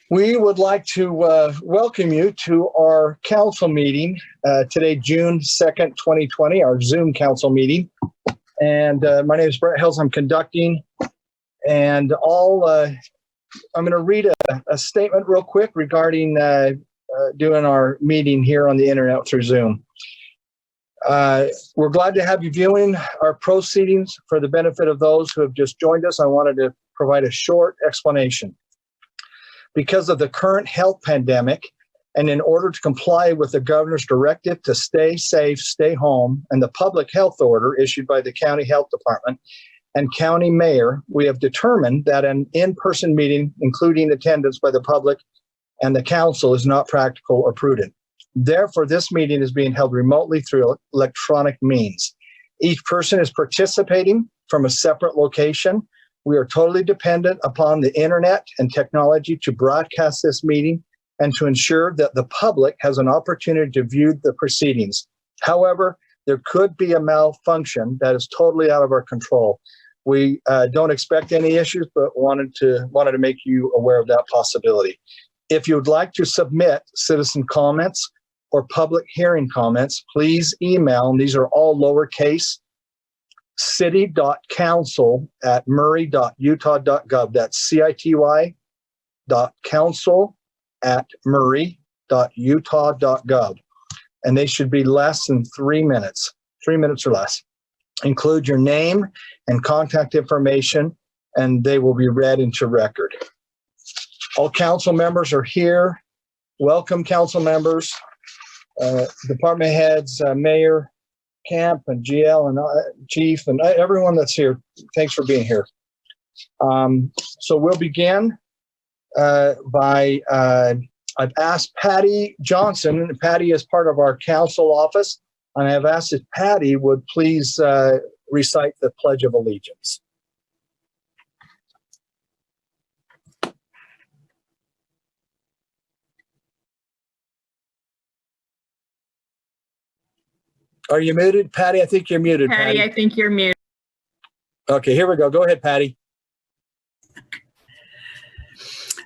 We would like to welcome you to our council meeting today, June 2nd, 2020, our Zoom council meeting. And my name is Brett Hills. I'm conducting. And I'm going to read a statement real quick regarding doing our meeting here on the internet through Zoom. We're glad to have you viewing our proceedings. For the benefit of those who have just joined us, I wanted to provide a short explanation. Because of the current health pandemic, and in order to comply with the governor's directive to stay safe, stay home, and the public health order issued by the county health department and county mayor, we have determined that an in-person meeting, including attendance by the public and the council, is not practical or prudent. Therefore, this meeting is being held remotely through electronic means. Each person is participating from a separate location. We are totally dependent upon the internet and technology to broadcast this meeting and to ensure that the public has an opportunity to view the proceedings. However, there could be a malfunction that is totally out of our control. We don't expect any issues, but wanted to make you aware of that possibility. If you would like to submit citizen comments or public hearing comments, please email, and these are all lowercase, city.council@murray.utah.gov. That's city.council@murray.utah.gov. And they should be less than 3 minutes, 3 minutes or less. Include your name and contact information, and they will be read into record. All council members are here. Welcome, council members, department heads, Mayor Camp and GL and Chief and everyone that's here. Thanks for being here. So we'll begin by I've asked Patty Johnson, and Patty is part of our council office, and I've asked if Patty would please recite the Pledge of Allegiance. Are you muted, Patty? I think you're muted, Patty. I think you're muted. Okay, here we go. Go ahead, Patty.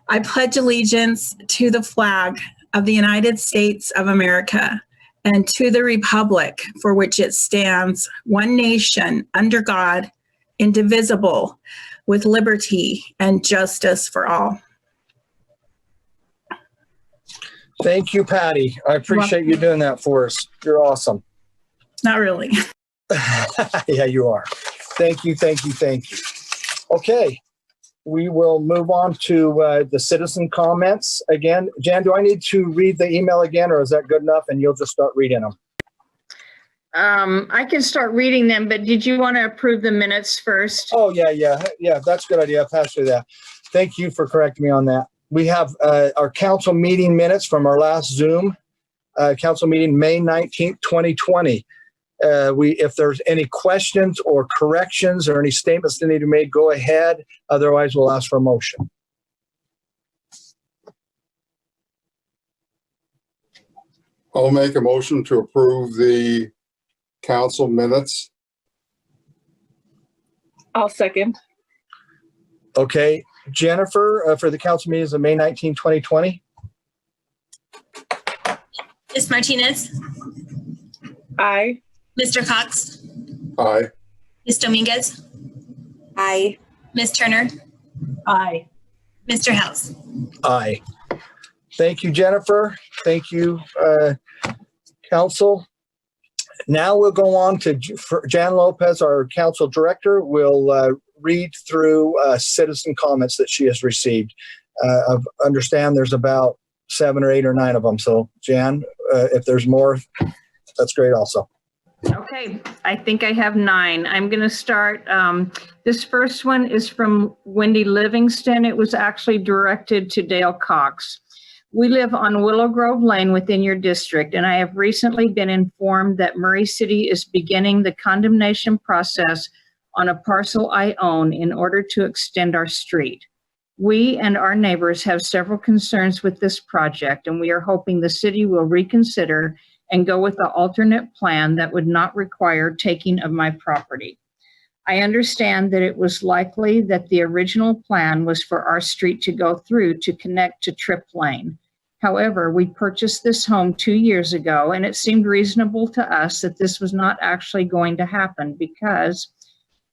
I pledge allegiance to the flag of the United States of America and to the republic for which it stands, one nation, under God, indivisible, with liberty and justice for all. Thank you, Patty. I appreciate you doing that for us. You're awesome. Not really. Yeah, you are. Thank you, thank you, thank you. Okay, we will move on to the citizen comments. Again, Jan, do I need to read the email again, or is that good enough and you'll just start reading them? I can start reading them, but did you want to approve the minutes first? Oh, yeah, that's a good idea. I'll pass through that. Thank you for correcting me on that. We have our council meeting minutes from our last Zoom council meeting, May 19th, 2020. If there's any questions or corrections or any statements that need to be made, go ahead. Otherwise, we'll ask for a motion. I'll make a motion to approve the council minutes. I'll second. Okay, Jennifer, for the council meetings of May 19, 2020. Ms. Martinez? Aye. Mr. Cox? Aye. Ms. Dominguez? Aye. Ms. Turner? Aye. Mr. House? Aye. Thank you, Jennifer. Thank you, council. Now we'll go on to Jan Lopez, our council director, will read through citizen comments that she has received. I understand there's about 7 or 8 or 9 of them. So Jan, if there's more, that's great also. Okay, I think I have 9. I'm going to start. This first one is from Wendy Livingston. It was actually directed to Dale Cox. We live on Willow Grove Lane within your district, and I have recently been informed that Murray City is beginning the condemnation process on a parcel I own in order to extend our street. We and our neighbors have several concerns with this project, and we are hoping the city will reconsider and go with the alternate plan that would not require taking of my property. I understand that it was likely that the original plan was for our street to go through to connect to Tripp Lane. However, we purchased this home 2 years ago, and it seemed reasonable to us that this was not actually going to happen because,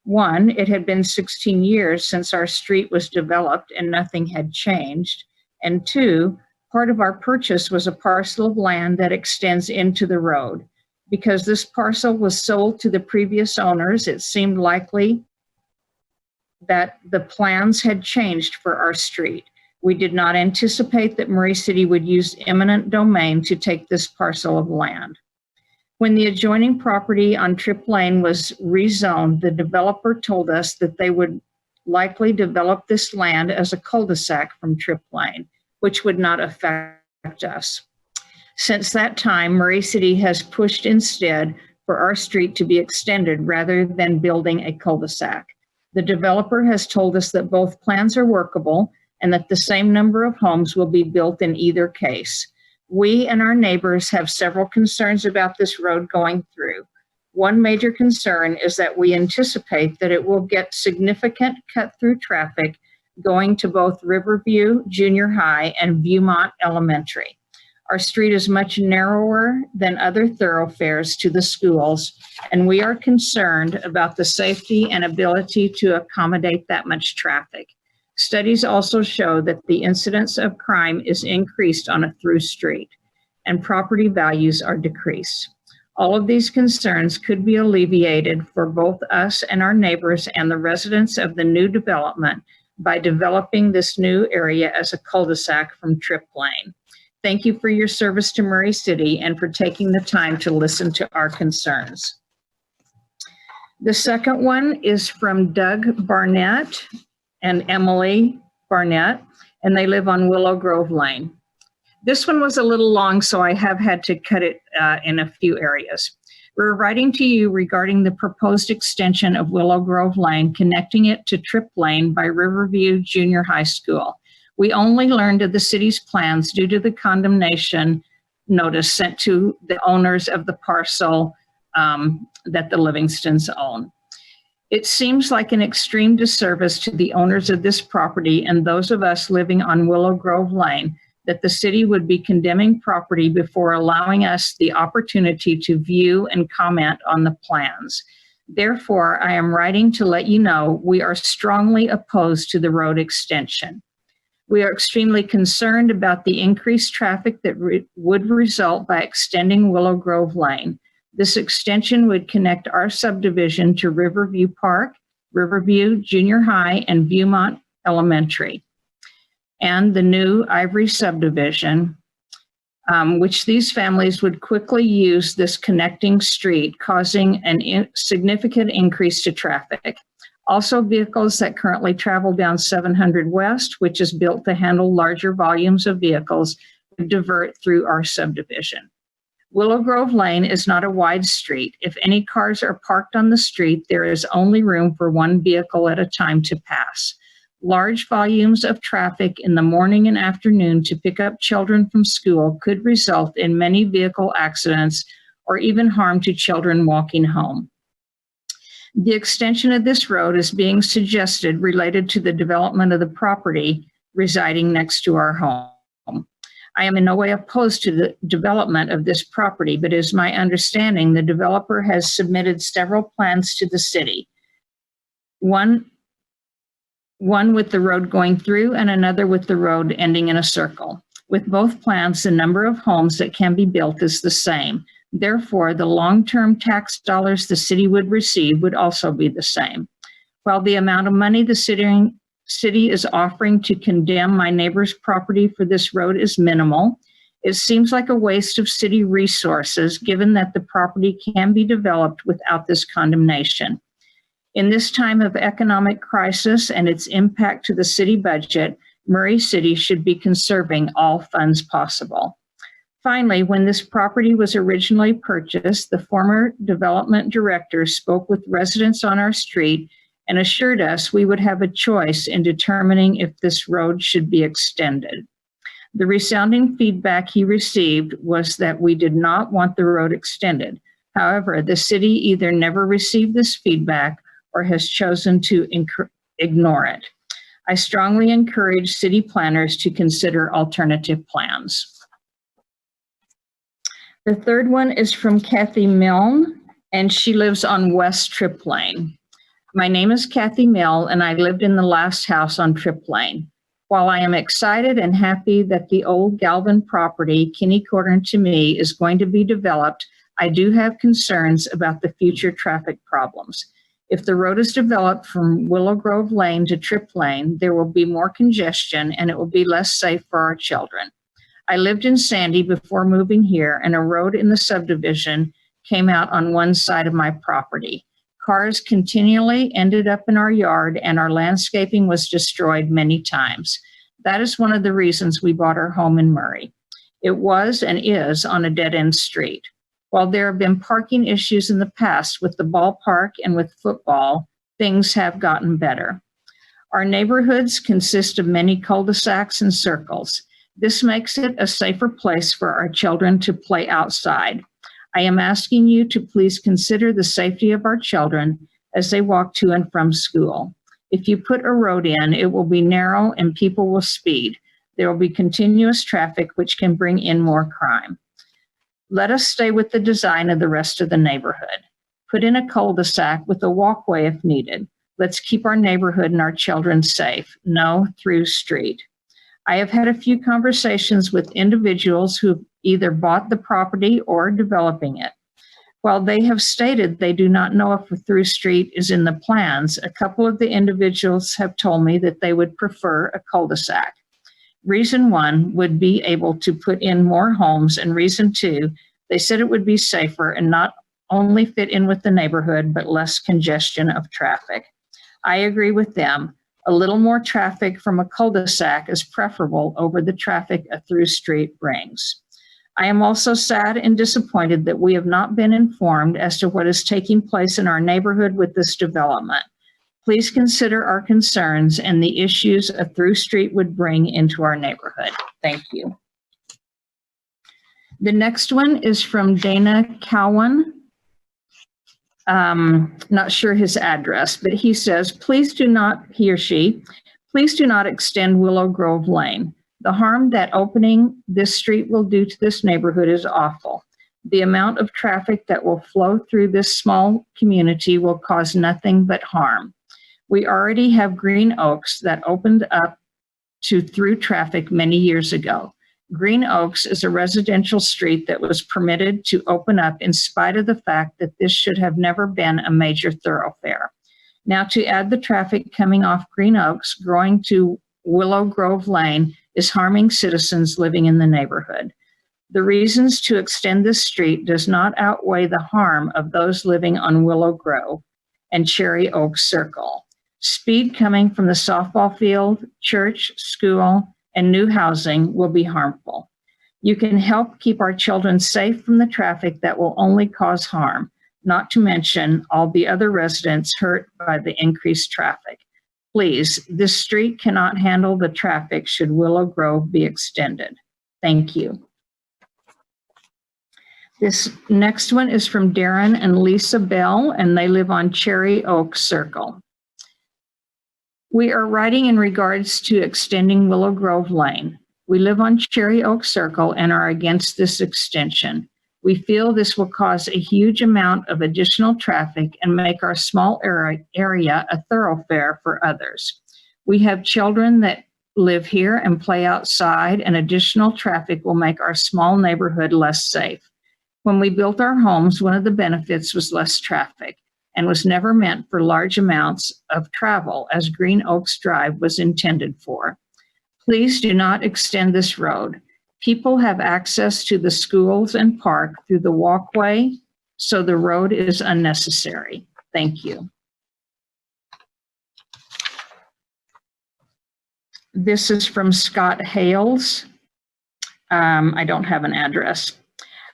one, it had been 16 years since our street was developed and nothing had changed. And two, part of our purchase was a parcel of land that extends into the road. Because this parcel was sold to the previous owners, it seemed likely that the plans had changed for our street. We did not anticipate that Murray City would use eminent domain to take this parcel of land. When the adjoining property on Tripp Lane was rezoned, the developer told us that they would likely develop this land as a cul-de-sac from Tripp Lane, which would not affect us. Since that time, Murray City has pushed instead for our street to be extended rather than building a cul-de-sac. The developer has told us that both plans are workable and that the same number of homes will be built in either case. We and our neighbors have several concerns about this road going through. One major concern is that we anticipate that it will get significant cut-through traffic going to both Riverview Junior High and Viewmont Elementary. Our street is much narrower than other thoroughfares to the schools, and we are concerned about the safety and ability to accommodate that much traffic. Studies also show that the incidence of crime is increased on a through street, and property values are decreased. All of these concerns could be alleviated for both us and our neighbors and the residents of the new development by developing this new area as a cul-de-sac from Tripp Lane. Thank you for your service to Murray City and for taking the time to listen to our concerns. The second one is from Doug Barnett and Emily Barnett, and they live on Willow Grove Lane. This one was a little long, so I have had to cut it in a few areas. We're writing to you regarding the proposed extension of Willow Grove Lane, connecting it to Tripp Lane by Riverview Junior High School. We only learned of the city's plans due to the condemnation notice sent to the owners of the parcel that the Livingstons own. It seems like an extreme disservice to the owners of this property and those of us living on Willow Grove Lane that the city would be condemning property before allowing us the opportunity to view and comment on the plans. Therefore, I am writing to let you know we are strongly opposed to the road extension. We are extremely concerned about the increased traffic that would result by extending Willow Grove Lane. This extension would connect our subdivision to Riverview Park, Riverview Junior High, and Viewmont Elementary, and the new Ivory subdivision, which these families would quickly use this connecting street, causing a significant increase to traffic. Also, vehicles that currently travel down 700 West, which is built to handle larger volumes of vehicles, would divert through our subdivision. Willow Grove Lane is not a wide street. If any cars are parked on the street, there is only room for one vehicle at a time to pass. Large volumes of traffic in the morning and afternoon to pick up children from school could result in many vehicle accidents or even harm to children walking home. The extension of this road is being suggested related to the development of the property residing next to our home. I am in no way opposed to the development of this property, but it is my understanding the developer has submitted several plans to the city. One with the road going through and another with the road ending in a circle. With both plans, the number of homes that can be built is the same. Therefore, the long-term tax dollars the city would receive would also be the same. While the amount of money the city is offering to condemn my neighbor's property for this road is minimal, it seems like a waste of city resources given that the property can be developed without this condemnation. In this time of economic crisis and its impact to the city budget, Murray City should be conserving all funds possible. Finally, when this property was originally purchased, the former development director spoke with residents on our street and assured us we would have a choice in determining if this road should be extended. The resounding feedback he received was that we did not want the road extended. However, the city either never received this feedback or has chosen to ignore it. I strongly encourage city planners to consider alternative plans. The third one is from Kathy Milne, and she lives on West Tripp Lane. My name is Kathy Mill, and I lived in the last house on Tripp Lane. While I am excited and happy that the old Galvin property, Kinney Corner to me, is going to be developed, I do have concerns about the future traffic problems. If the road is developed from Willow Grove Lane to Tripp Lane, there will be more congestion and it will be less safe for our children. I lived in Sandy before moving here, and a road in the subdivision came out on one side of my property. Cars continually ended up in our yard, and our landscaping was destroyed many times. That is one of the reasons we bought our home in Murray. It was and is on a dead-end street. While there have been parking issues in the past with the ballpark and with football, things have gotten better. Our neighborhoods consist of many cul-de-sacs and circles. This makes it a safer place for our children to play outside. I am asking you to please consider the safety of our children as they walk to and from school. If you put a road in, it will be narrow and people will speed. There will be continuous traffic, which can bring in more crime. Let us stay with the design of the rest of the neighborhood. Put in a cul-de-sac with a walkway if needed. Let's keep our neighborhood and our children safe. No through street. I have had a few conversations with individuals who either bought the property or are developing it. While they have stated they do not know if a through street is in the plans, a couple of the individuals have told me that they would prefer a cul-de-sac. Reason one would be able to put in more homes, and reason two, they said it would be safer and not only fit in with the neighborhood, but less congestion of traffic. I agree with them. A little more traffic from a cul-de-sac is preferable over the traffic a through street brings. I am also sad and disappointed that we have not been informed as to what is taking place in our neighborhood with this development. Please consider our concerns and the issues a through street would bring into our neighborhood. Thank you. The next one is from Dana Cowan. Not sure his address, but he says, he or she, please do not extend Willow Grove Lane. The harm that opening this street will do to this neighborhood is awful. The amount of traffic that will flow through this small community will cause nothing but harm. We already have Green Oaks that opened up to through traffic many years ago. Green Oaks is a residential street that was permitted to open up in spite of the fact that this should have never been a major thoroughfare. Now to add the traffic coming off Green Oaks, going to Willow Grove Lane is harming citizens living in the neighborhood. The reasons to extend this street does not outweigh the harm of those living on Willow Grove and Cherry Oak Circle. Speed coming from the softball field, church, school, and new housing will be harmful. You can help keep our children safe from the traffic that will only cause harm, not to mention all the other residents hurt by the increased traffic. Please, this street cannot handle the traffic should Willow Grove be extended. Thank you. This next one is from Darren and Lisa Bell, and they live on Cherry Oak Circle. We are writing in regards to extending Willow Grove Lane. We live on Cherry Oak Circle and are against this extension. We feel this will cause a huge amount of additional traffic and make our small area a thoroughfare for others. We have children that live here and play outside, and additional traffic will make our small neighborhood less safe. When we built our homes, one of the benefits was less traffic and was never meant for large amounts of travel as Green Oaks Drive was intended for. Please do not extend this road. People have access to the schools and park through the walkway, so the road is unnecessary. Thank you. This is from Scott Hales. I don't have an address.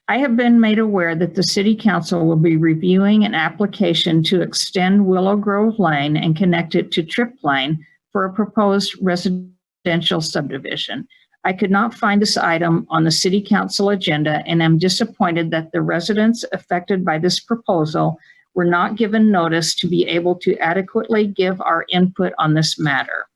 I have been made aware that the City Council will be reviewing an application to extend Willow Grove Lane and connect it to Tripp Lane for a proposed residential subdivision. I could not find this item on the City Council agenda and am disappointed that the residents affected by this proposal were not given notice to be able to adequately give our input on this matter.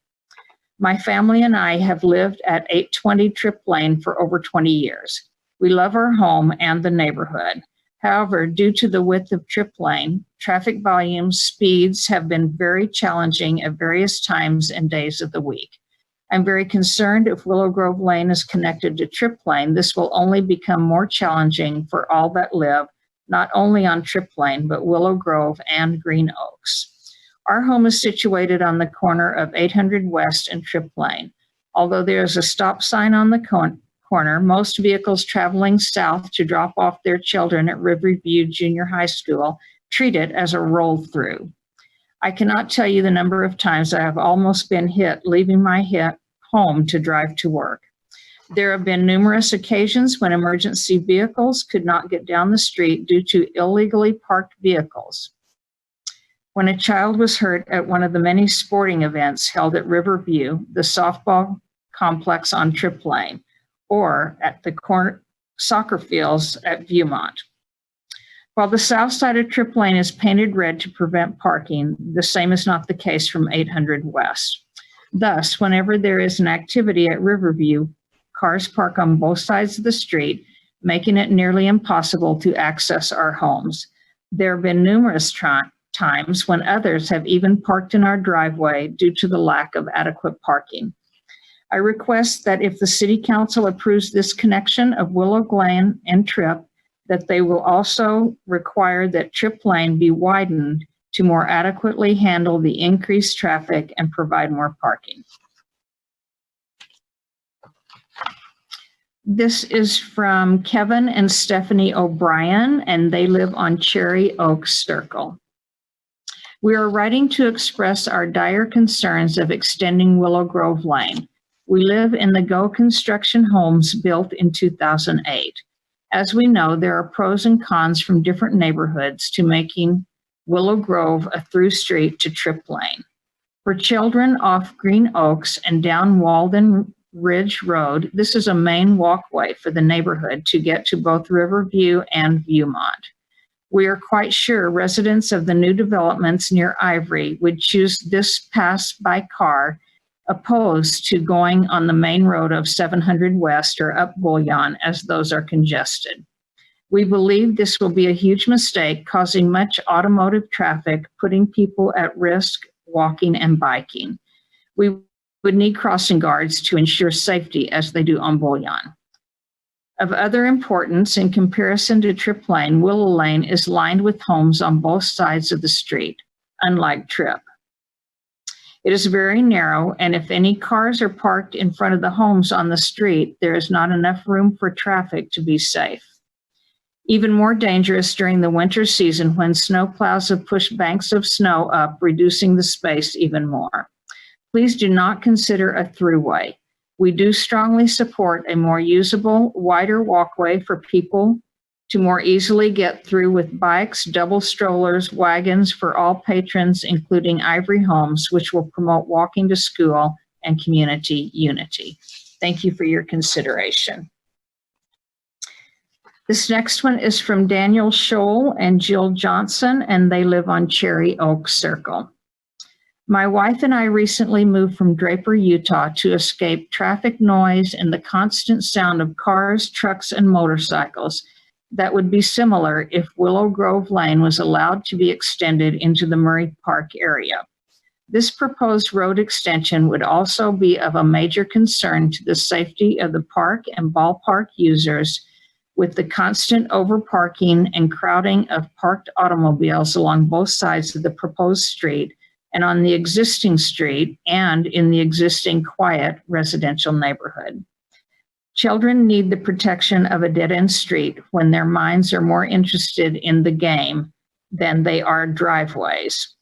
My family and I have lived at 820 Tripp Lane for over 20 years. We love our home and the neighborhood. However, due to the width of Tripp Lane, traffic volumes, speeds have been very challenging at various times and days of the week. I'm very concerned if Willow Grove Lane is connected to Tripp Lane, this will only become more challenging for all that live, not only on Tripp Lane, but Willow Grove and Green Oaks. Our home is situated on the corner of 800 West and Tripp Lane. Although there is a stop sign on the corner, most vehicles traveling south to drop off their children at Riverview Junior High School treat it as a roll-through. I cannot tell you the number of times I have almost been hit leaving my home to drive to work. There have been numerous occasions when emergency vehicles could not get down the street due to illegally parked vehicles. When a child was hurt at one of the many sporting events held at Riverview, the softball complex on Tripp Lane, or at the corner soccer fields at Viewmont. While the south side of Tripp Lane is painted red to prevent parking, the same is not the case from 800 West. Thus, whenever there is an activity at Riverview, cars park on both sides of the street, making it nearly impossible to access our homes. There have been numerous times when others have even parked in our driveway due to the lack of adequate parking. I request that if the City Council approves this connection of Willow Lane and Tripp, that they will also require that Tripp Lane be widened to more adequately handle the increased traffic and provide more parking. This is from Kevin and Stephanie O'Brien, and they live on Cherry Oak Circle. We are writing to express our dire concerns of extending Willow Grove Lane. We live in the Go Construction homes built in 2008. As we know, there are pros and cons from different neighborhoods to making Willow Grove a through street to Tripp Lane. For children off Green Oaks and down Walden Ridge Road, this is a main walkway for the neighborhood to get to both Riverview and Viewmont. We are quite sure residents of the new developments near Ivory would choose this pass by car opposed to going on the main road of 700 West or up Bullion, as those are congested. We believe this will be a huge mistake, causing much automotive traffic, putting people at risk walking and biking. We would need crossing guards to ensure safety as they do on Bullion. Of other importance, in comparison to Tripp Lane, Willow Lane is lined with homes on both sides of the street, unlike Tripp. It is very narrow, and if any cars are parked in front of the homes on the street, there is not enough room for traffic to be safe. Even more dangerous during the winter season when snowplows have pushed banks of snow up, reducing the space even more. Please do not consider a throughway. We do strongly support a more usable, wider walkway for people to more easily get through with bikes, double strollers, wagons for all patrons, including Ivory Homes, which will promote walking to school and community unity. Thank you for your consideration. This next one is from Daniel Scholl and Jill Johnson, and they live on Cherry Oak Circle. My wife and I recently moved from Draper, Utah to escape traffic noise and the constant sound of cars, trucks, and motorcycles that would be similar if Willow Grove Lane was allowed to be extended into the Murray Park area. This proposed road extension would also be of a major concern to the safety of the park and ballpark users, with the constant overparking and crowding of parked automobiles along both sides of the proposed street and on the existing street and in the existing quiet residential neighborhood. Children need the protection of a dead-end street when their minds are more interested in the game than they are driveways.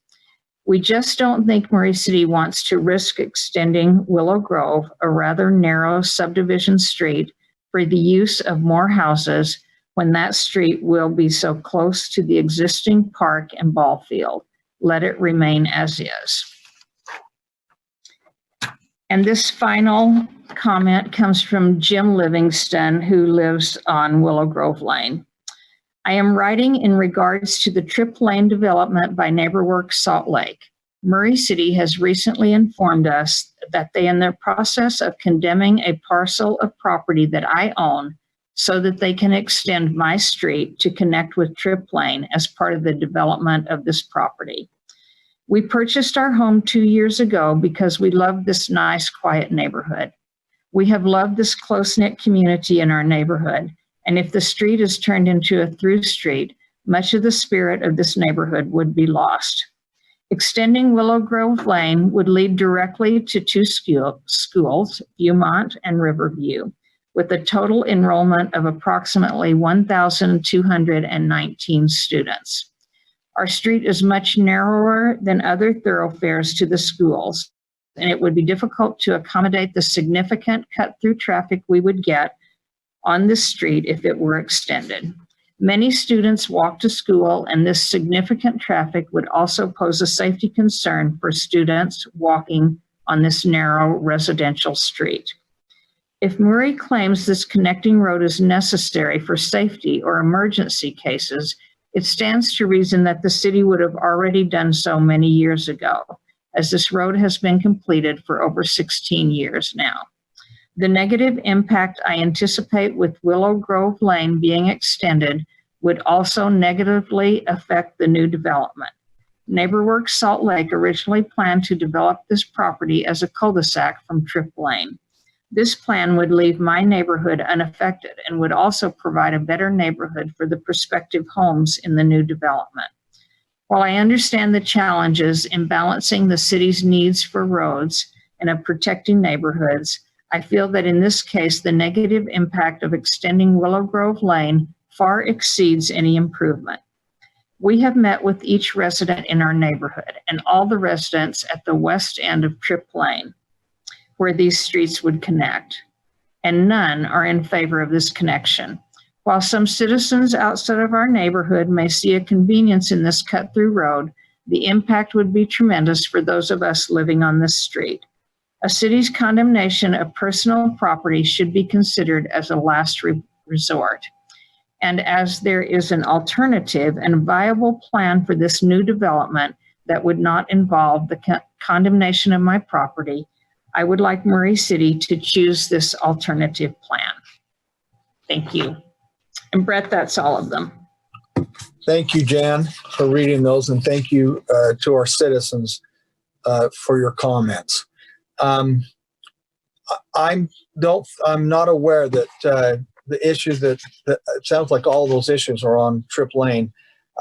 We just don't think Murray City wants to risk extending Willow Grove, a rather narrow subdivision street, for the use of more houses when that street will be so close to the existing park and ball field. Let it remain as is. And this final comment comes from Jim Livingston, who lives on Willow Grove Lane. I am writing in regards to the Trip Lane development by NeighborWorks Salt Lake. Murray City has recently informed us that they are in the process of condemning a parcel of property that I own so that they can extend my street to connect with Trip Lane as part of the development of this property. We purchased our home 2 years ago because we love this nice, quiet neighborhood. We have loved this close-knit community in our neighborhood, and if the street is turned into a through street, much of the spirit of this neighborhood would be lost. Extending Willow Grove Lane would lead directly to two schools, Viewmont and Riverview, with a total enrollment of approximately 1,219 students. Our street is much narrower than other thoroughfares to the schools, and it would be difficult to accommodate the significant cut-through traffic we would get on this street if it were extended. Many students walk to school, and this significant traffic would also pose a safety concern for students walking on this narrow residential street. If Murray claims this connecting road is necessary for safety or emergency cases, it stands to reason that the city would have already done so many years ago, as this road has been completed for over 16 years now. The negative impact I anticipate with Willow Grove Lane being extended would also negatively affect the new development. NeighborWorks Salt Lake originally planned to develop this property as a cul-de-sac from Trip Lane. This plan would leave my neighborhood unaffected and would also provide a better neighborhood for the prospective homes in the new development. While I understand the challenges in balancing the city's needs for roads and of protecting neighborhoods, I feel that in this case, the negative impact of extending Willow Grove Lane far exceeds any improvement. We have met with each resident in our neighborhood and all the residents at the west end of Trip Lane, where these streets would connect, and none are in favor of this connection. While some citizens outside of our neighborhood may see a convenience in this cut-through road, the impact would be tremendous for those of us living on this street. A city's condemnation of personal property should be considered as a last resort. And as there is an alternative and viable plan for this new development that would not involve the condemnation of my property, I would like Murray City to choose this alternative plan. Thank you. And Brett, that's all of them. Thank you, Jan, for reading those, and thank you to our citizens for your comments. I'm not aware that the issues that it sounds like all those issues are on Trip Lane,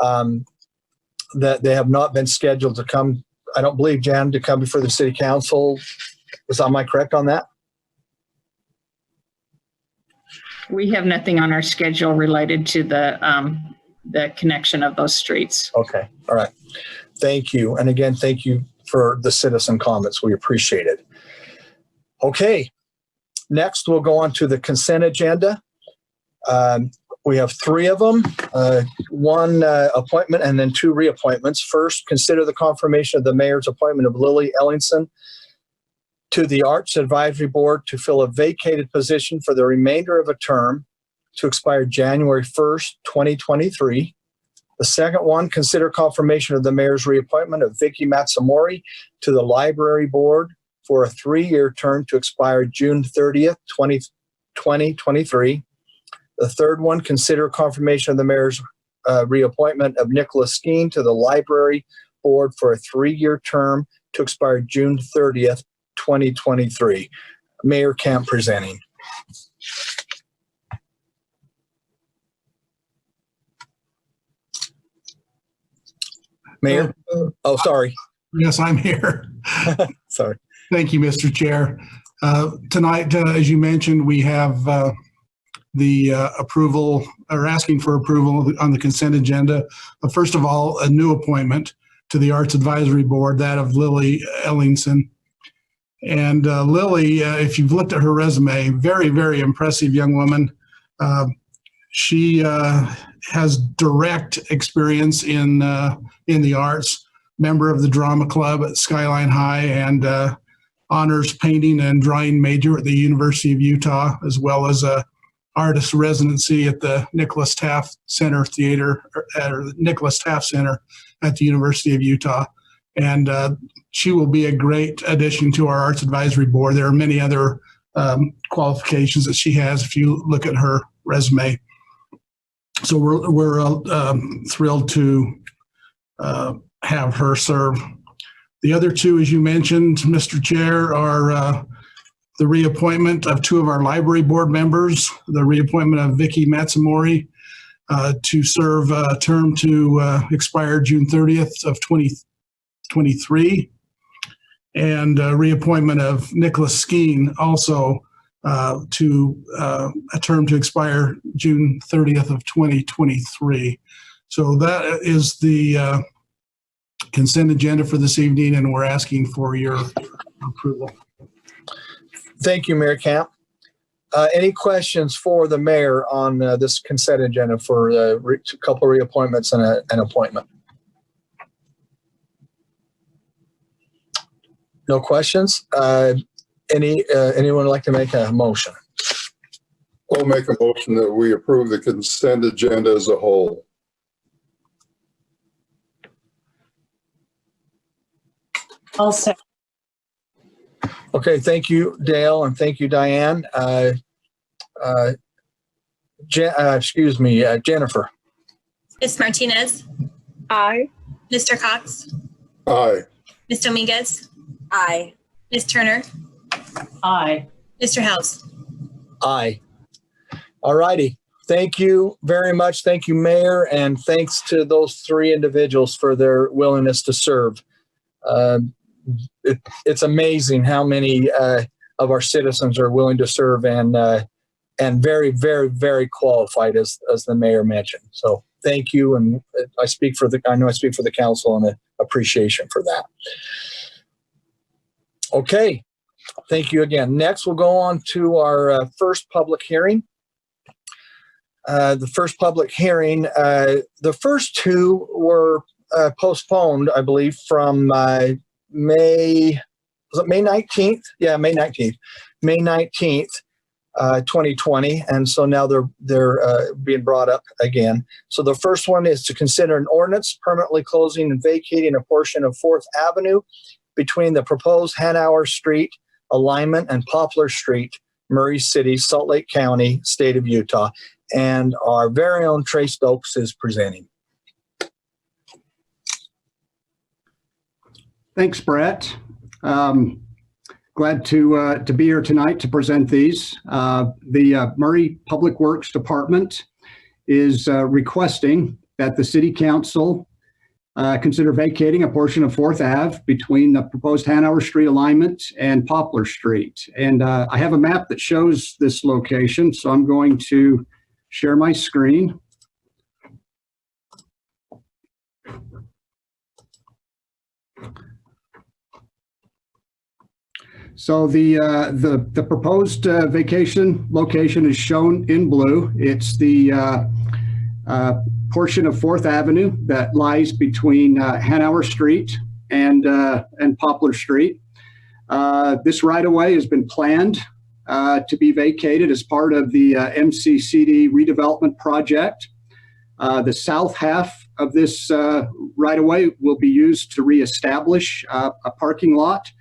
that they have not been scheduled to come. I don't believe, Jan, to come before the city council. Am I correct on that? We have nothing on our schedule related to the connection of those streets. Okay. All right. Thank you. And again, thank you for the citizen comments. We appreciate it. Okay. Next, we'll go on to the consent agenda. We have three of them, one appointment and then two reappointments. First, consider the confirmation of the mayor's appointment of Lily Ellingson to the Arts Advisory Board to fill a vacated position for the remainder of a term to expire January 1st, 2023. The second one, consider confirmation of the mayor's reappointment of Vicky Matsumori to the Library Board for a 3-year term to expire June 30th, 2023. The third one, consider confirmation of the mayor's reappointment of Nicholas Skeen to the Library Board for a 3-year term to expire June 30th, 2023. Mayor Camp presenting. Mayor? Oh, sorry. Yes, I'm here. Sorry. Thank you, Mr. Chair. Tonight, as you mentioned, we have the approval or asking for approval on the consent agenda. But first of all, a new appointment to the Arts Advisory Board, that of Lily Ellingson. And Lily, if you've looked at her resume, very, very impressive young woman. She has direct experience in the arts, member of the drama club at Skyline High, and honors painting and drawing major at the University of Utah, as well as a artist residency at the Nicholas Taft Center Theater, or the Nicholas Taft Center at the University of Utah. And she will be a great addition to our Arts Advisory Board. There are many other qualifications that she has if you look at her resume. So we're thrilled to have her serve. The other two, as you mentioned, Mr. Chair, are the reappointment of two of our library board members, the reappointment of Vicki Matsumori to serve a term to expire June 30th of 2023, and reappointment of Nicholas Skeen also to a term to expire June 30th of 2023. So that is the consent agenda for this evening, and we're asking for your approval. Thank you, Mayor Camp. Any questions for the mayor on this consent agenda for a couple reappointments and an appointment? No questions? Anyone like to make a motion? I'll make a motion that we approve the consent agenda as a whole. I'll second. Okay, thank you, Dale, and thank you, Diane. Jennifer. Ms. Martinez, Aye. Mr. Cox, Aye. Ms. Dominguez, Aye. Ms. Turner, Aye. Mr. House. Aye. All righty. Thank you very much. Thank you, Mayor, and thanks to those three individuals for their willingness to serve. It's amazing how many of our citizens are willing to serve and very, very, very qualified, as the mayor mentioned. So thank you, and I know I speak for the council and appreciation for that. Okay, thank you again. Next, we'll go on to our first public hearing. The first public hearing, the first two were postponed, I believe, from May 19th? Yeah, May 19th. May 19th, 2020. And so now they're being brought up again. So the first one is to consider an ordinance permanently closing and vacating a portion of 4th Avenue between the proposed Hanover Street alignment and Poplar Street, Murray City, Salt Lake County, state of Utah. And our very own Trey Stokes is presenting. Thanks, Brett. Glad to be here tonight to present these. The Murray Public Works Department is requesting that the City Council consider vacating a portion of 4th Ave between the proposed Hanover Street alignment and Poplar Street. And I have a map that shows this location, so I'm going to share my screen. So the proposed vacation location is shown in blue. It's the portion of 4th Avenue that lies between Hanover Street and Poplar Street. This right-of-way has been planned to be vacated as part of the MCCD redevelopment project. The south half of this right-of-way will be used to reestablish a parking lot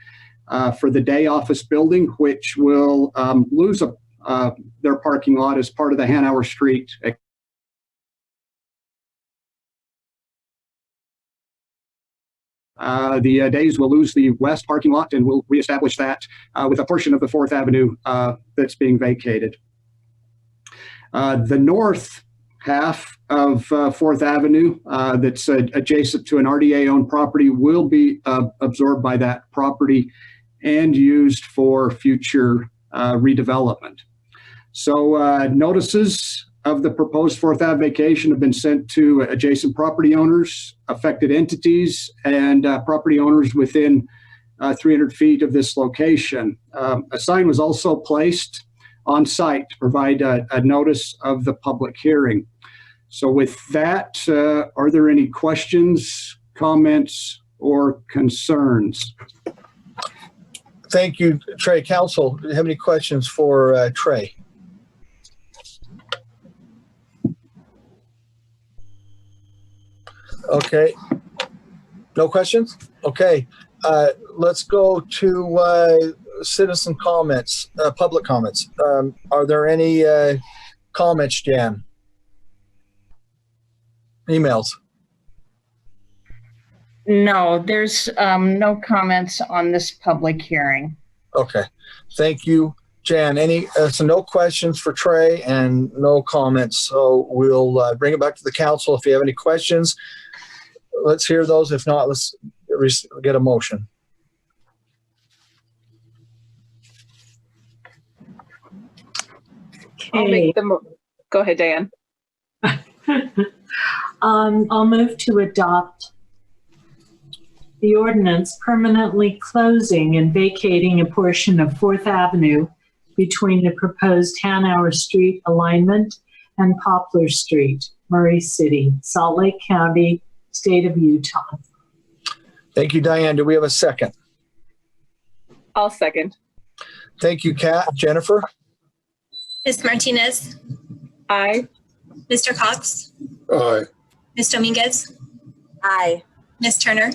for the day office building, which will lose their parking lot as part of the Hanover Street. The days will lose the west parking lot, and we'll reestablish that with a portion of the 4th Avenue that's being vacated. The north half of 4th Avenue that's adjacent to an RDA-owned property will be absorbed by that property and used for future redevelopment. So notices of the proposed 4th Ave vacation have been sent to adjacent property owners, affected entities, and property owners within 300 feet of this location. A sign was also placed on site to provide a notice of the public hearing. So with that, are there any questions, comments, or concerns? Thank you, Trey. Council, do you have any questions for Trey? Okay. No questions? Okay. Let's go to citizen comments, public comments. Are there any comments, Jan? Emails? No, there's no comments on this public hearing. Okay. Thank you, Jan. So no questions for Trey and no comments. So we'll bring it back to the council. If you have any questions, let's hear those. If not, let's get a motion. I'll make go ahead, Diane. I'll move to adopt the ordinance permanently closing and vacating a portion of 4th Avenue between the proposed Hanover Street alignment and Poplar Street, Murray City, Salt Lake County, State of Utah. Thank you, Diane. Do we have a second? I'll second. Thank you, Kat. Jennifer? Ms. Martinez, Aye. Mr. Cox, Aye. Ms. Dominguez, Aye. Ms. Turner,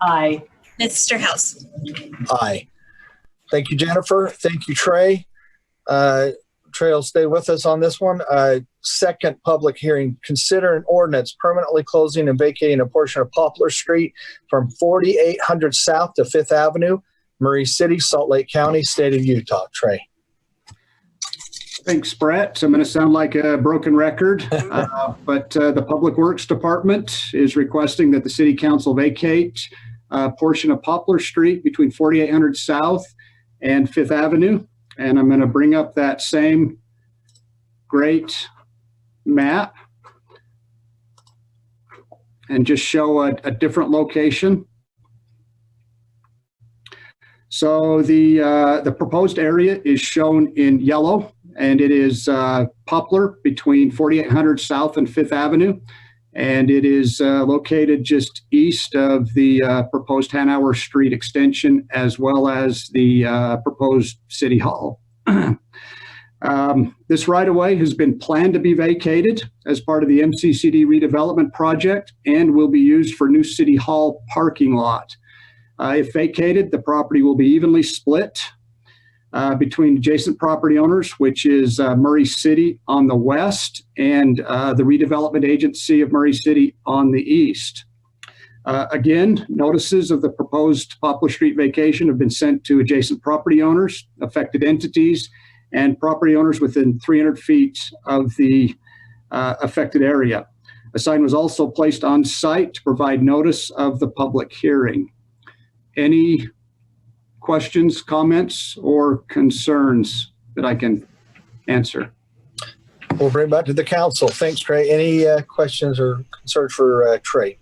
Aye. Mr. House. Aye. Thank you, Jennifer. Thank you, Trey. Trey will stay with us on this one. Second public hearing, consider an ordinance permanently closing and vacating a portion of Poplar Street from 4800 South to 5th Avenue, Murray City, Salt Lake County, State of Utah. Trey. Thanks, Brett. I'm going to sound like a broken record, but the Public Works Department is requesting that the City Council vacate a portion of Poplar Street between 4800 South and 5th Avenue. And I'm going to bring up that same great map and just show a different location. So the proposed area is shown in yellow, and it is Poplar between 4800 South and 5th Avenue. And it is located just east of the proposed Hanover Street extension, as well as the proposed City Hall. This right-of-way has been planned to be vacated as part of the MCCD redevelopment project and will be used for new City Hall parking lot. If vacated, the property will be evenly split between adjacent property owners, which is Murray City on the west and the redevelopment agency of Murray City on the east. Again, notices of the proposed Poplar Street vacation have been sent to adjacent property owners, affected entities, and property owners within 300 feet of the affected area. A sign was also placed on site to provide notice of the public hearing. Any questions, comments, or concerns that I can answer? We'll bring it back to the council. Thanks, Trey. Any questions or concerns for Trey?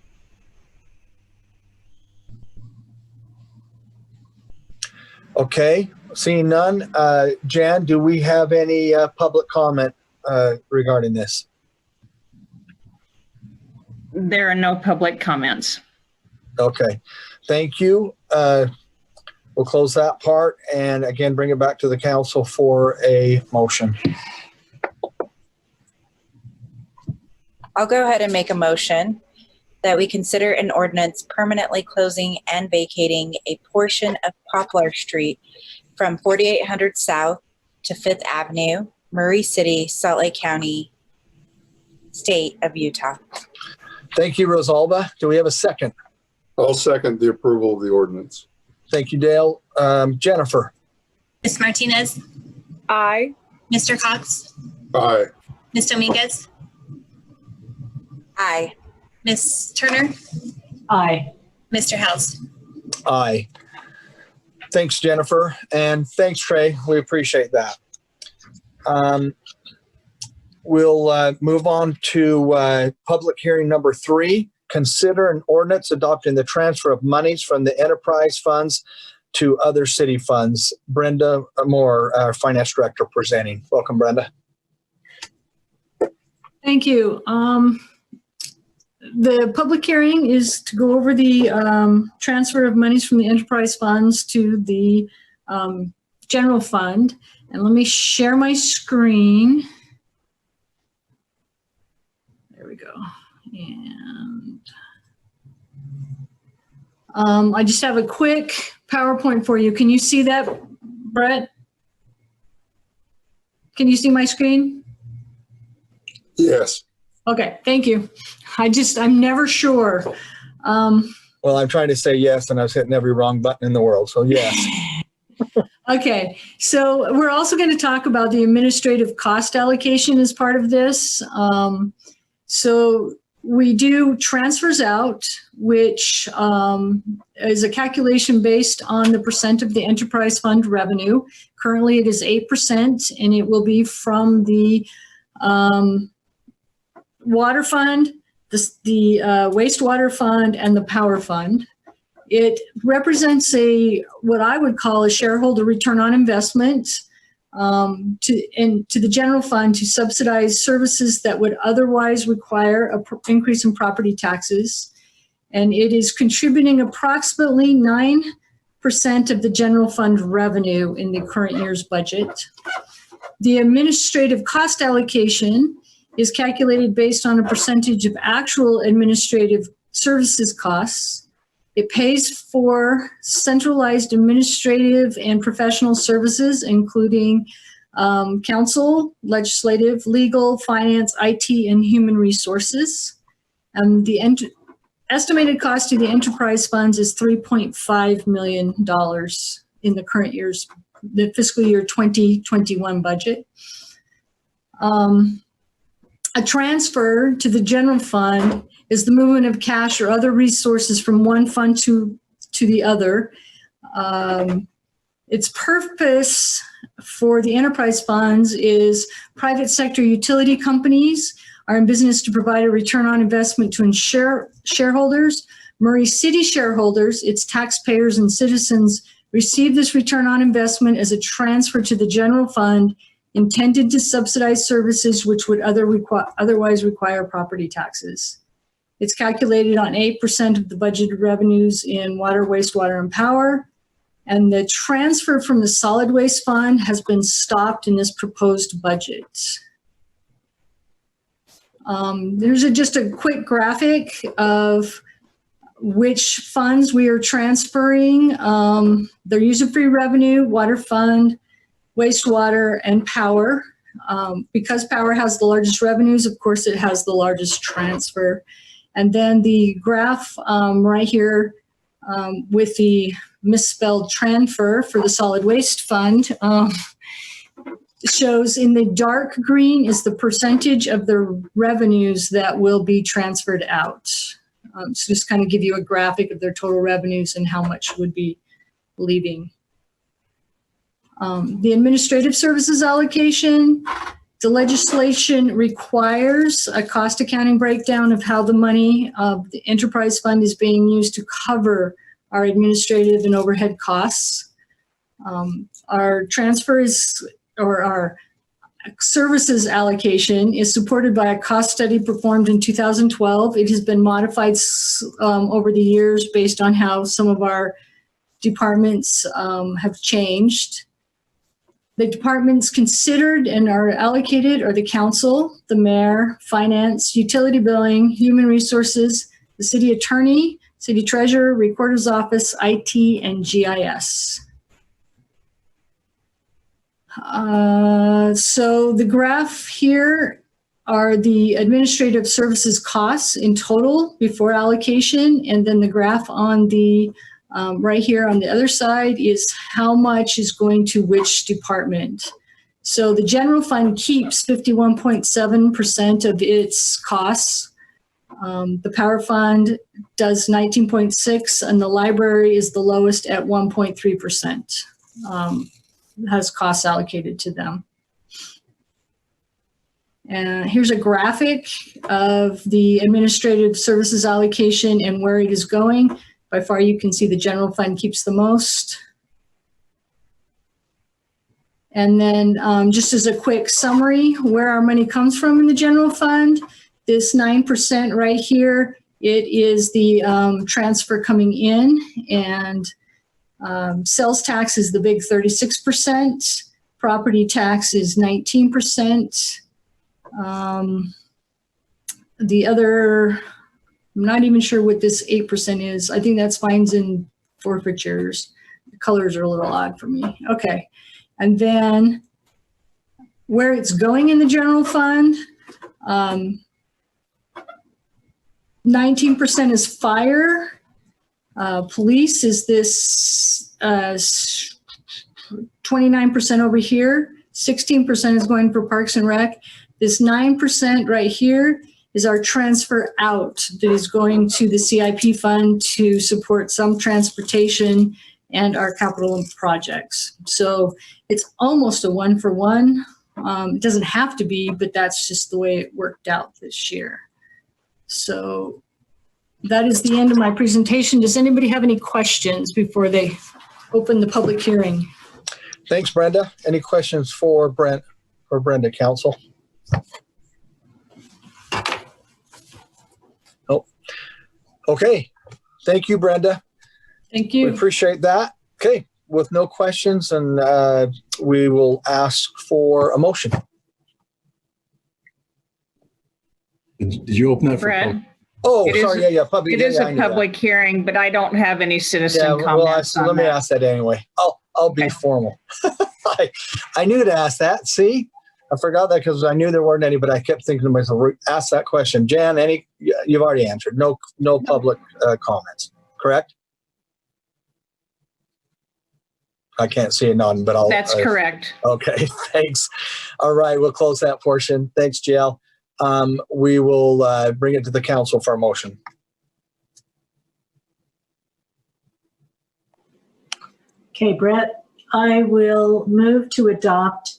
Okay, seeing none. Jan, do we have any public comment regarding this? There are no public comments. Okay, thank you. We'll close that part and again, bring it back to the council for a motion. I'll go ahead and make a motion that we consider an ordinance permanently closing and vacating a portion of Poplar Street from 4800 South to 5th Avenue, Murray City, Salt Lake County, State of Utah. Thank you, Rosalba. Do we have a second? I'll second the approval of the ordinance. Thank you, Dale. Jennifer? Ms. Martinez, Aye. Mr. Cox, Aye. Ms. Dominguez, Aye. Ms. Turner, Aye. Mr. House. Aye. Thanks, Jennifer. And thanks, Trey. We appreciate that. We'll move on to public hearing number 3. Consider an ordinance adopting the transfer of monies from the enterprise funds to other city funds. Brenda Moore, our finance director, presenting. Welcome, Brenda. Thank you. The public hearing is to go over the transfer of monies from the enterprise funds to the general fund. And let me share my screen. There we go. And I just have a quick PowerPoint for you. Can you see that, Brett? Can you see my screen? Yes. Okay, thank you. I'm never sure. Well, I'm trying to say yes, and I was hitting every wrong button in the world. So yes. Okay, so we're also going to talk about the administrative cost allocation as part of this. So we do transfers out, which is a calculation based on the percent of the enterprise fund revenue. Currently, it is 8%, and it will be from the water fund, the wastewater fund, and the power fund. It represents what I would call a shareholder return on investment to the general fund to subsidize services that would otherwise require an increase in property taxes. And it is contributing approximately 9% of the general fund revenue in the current year's budget. The administrative cost allocation is calculated based on a percentage of actual administrative services costs. It pays for centralized administrative and professional services, including council, legislative, legal, finance, IT, and human resources. The estimated cost to the enterprise funds is $3.5 million in the current year's, the fiscal year 2021 budget. A transfer to the general fund is the movement of cash or other resources from one fund to the other. Its purpose for the enterprise funds is private sector utility companies are in business to provide a return on investment to shareholders. Murray City shareholders, its taxpayers and citizens, receive this return on investment as a transfer to the general fund intended to subsidize services which would otherwise require property taxes. It's calculated on 8% of the budgeted revenues in water, wastewater, and power. And the transfer from the solid waste fund has been stopped in this proposed budget. There's just a quick graphic of which funds we are transferring. They're user-free revenue, water fund, wastewater, and power. Because power has the largest revenues, of course, it has the largest transfer. And then the graph right here with the misspelled transfer for the solid waste fund shows in the dark green is the percentage of the revenues that will be transferred out. So just kind of give you a graphic of their total revenues and how much would be leaving. The administrative services allocation, the legislation requires a cost accounting breakdown of how the money of the enterprise fund is being used to cover our administrative and overhead costs. Our transfers or our services allocation is supported by a cost study performed in 2012. It has been modified over the years based on how some of our departments have changed. The departments considered and are allocated are the council, the mayor, finance, utility billing, human resources, the city attorney, city treasurer, recorder's office, IT, and GIS. So the graph here are the administrative services costs in total before allocation, and then the graph on the right here on the other side is how much is going to which department. So the general fund keeps 51.7% of its costs. The power fund does 19.6%, and the library is the lowest at 1.3%. Has costs allocated to them. And here's a graphic of the administrative services allocation and where it is going. By far, you can see the general fund keeps the most. And then just as a quick summary, where our money comes from in the general fund, this 9% right here, it is the transfer coming in, and sales tax is the big 36%. Property tax is 19%. The other I'm not even sure what this 8% is. I think that's fines and forfeitures. The colors are a little odd for me. Okay. And then where it's going in the general fund, 19% is fire. Police is this 29% over here. 16% is going for Parks and Rec. This 9% right here is our transfer out that is going to the CIP fund to support some transportation and our capital projects. So it's almost a 1-for-1. It doesn't have to be, but that's just the way it worked out this year. So that is the end of my presentation. Does anybody have any questions before they open the public hearing? Thanks, Brenda. Any questions for Brent or Brenda, council? Nope. Okay. Thank you, Brenda. Thank We you. appreciate that. Okay. With no questions, and we will ask for a motion. Did you open that for? Brad, Oh, It is- sorry. Yeah. Public. it yeah, is yeah, I a knew that. public hearing, but I don't have any citizen Yeah, well, comments let on me that. ask that anyway. I'll be Okay. formal. I knew to ask that. See, I forgot that because I knew there weren't any, but I kept thinking to myself, ask that question. Jan, you've already answered. No public comments, correct? I can't see a none, but I'll. That's correct. Okay, thanks. All right, we'll close that portion. Thanks, JL. We will bring it to the council for a motion. Okay, Brett, I will move to adopt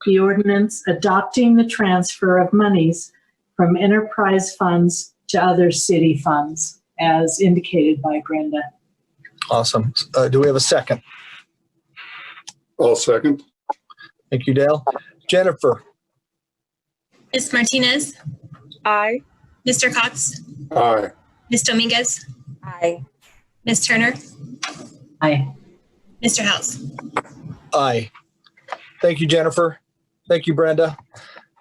the ordinance adopting the transfer of monies from enterprise funds to other city funds as indicated by Brenda. Awesome. Do we have a second? I'll second. Thank you, Dale. Jennifer? Ms. Martinez, Aye. Mr. Cox, Aye. Ms. Dominguez, Aye. Ms. Turner, Aye. Mr. House. Aye. Thank you, Jennifer. Thank you, Brenda.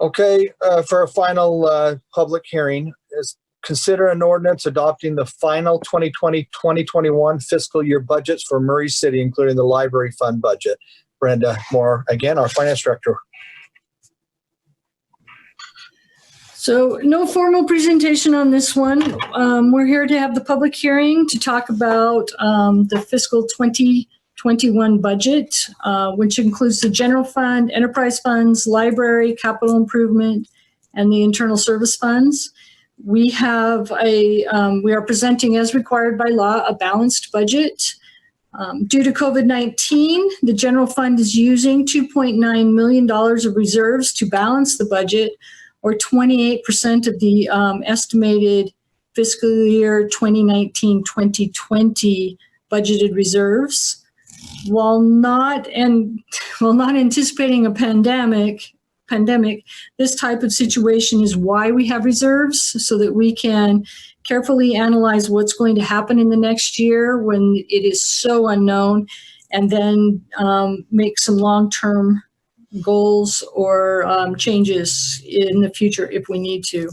Okay, for a final public hearing, is consider an ordinance adopting the final 2020-2021 fiscal year budgets for Murray City, including the library fund budget. Brenda Moore, again, our finance director. So no formal presentation on this one. We're here to have the public hearing to talk about the fiscal 2021 budget, which includes the general fund, enterprise funds, library, capital improvement, and the internal service funds. We are presenting as required by law a balanced budget. Due to COVID-19, the general fund is using $2.9 million of reserves to balance the budget, or 28% of the estimated fiscal year 2019-2020 budgeted reserves. While not anticipating a pandemic, this type of situation is why we have reserves, so that we can carefully analyze what's going to happen in the next year when it is so unknown, and then make some long-term goals or changes in the future if we need to.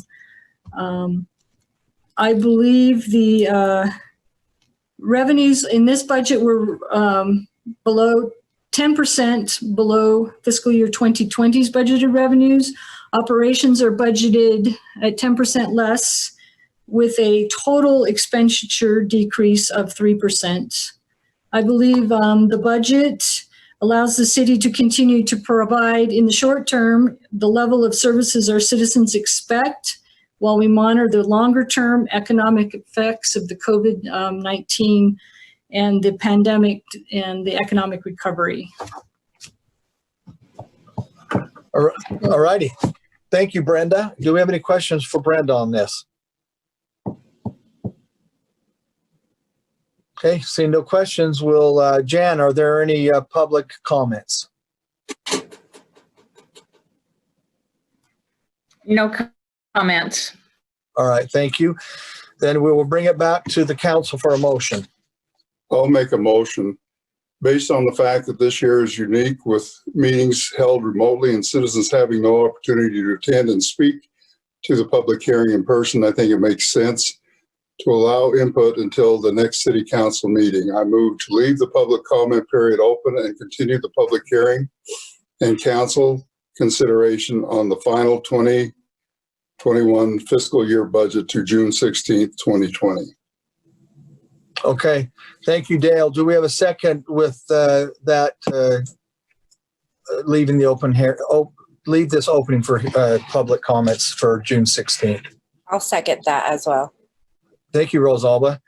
I believe the revenues in this budget were below 10% below fiscal year 2020's budgeted revenues. Operations are budgeted at 10% less, with a total expenditure decrease of 3%. I believe the budget allows the city to continue to provide, in the short term, the level of services our citizens expect, while we monitor the longer-term economic effects of the COVID-19 and the pandemic and the economic recovery. All righty. Thank you, Brenda. Do we have any questions for Brenda on this? Okay, seeing no questions, Jan, are there any public comments? No comments. All right, thank you. Then we will bring it back to the council for a motion. I'll make a motion based on the fact that this year is unique with meetings held remotely and citizens having no opportunity to attend and speak to the public hearing in person. I think it makes sense to allow input until the next city council meeting. I move to leave the public comment period open and continue the public hearing and council consideration on the final 2021 fiscal year budget to June 16th, 2020. Okay, thank you, Dale. Do we have a second with leaving the open here? Leave this opening for public comments for June 16th. I'll second that as well. Thank you, Rosalba.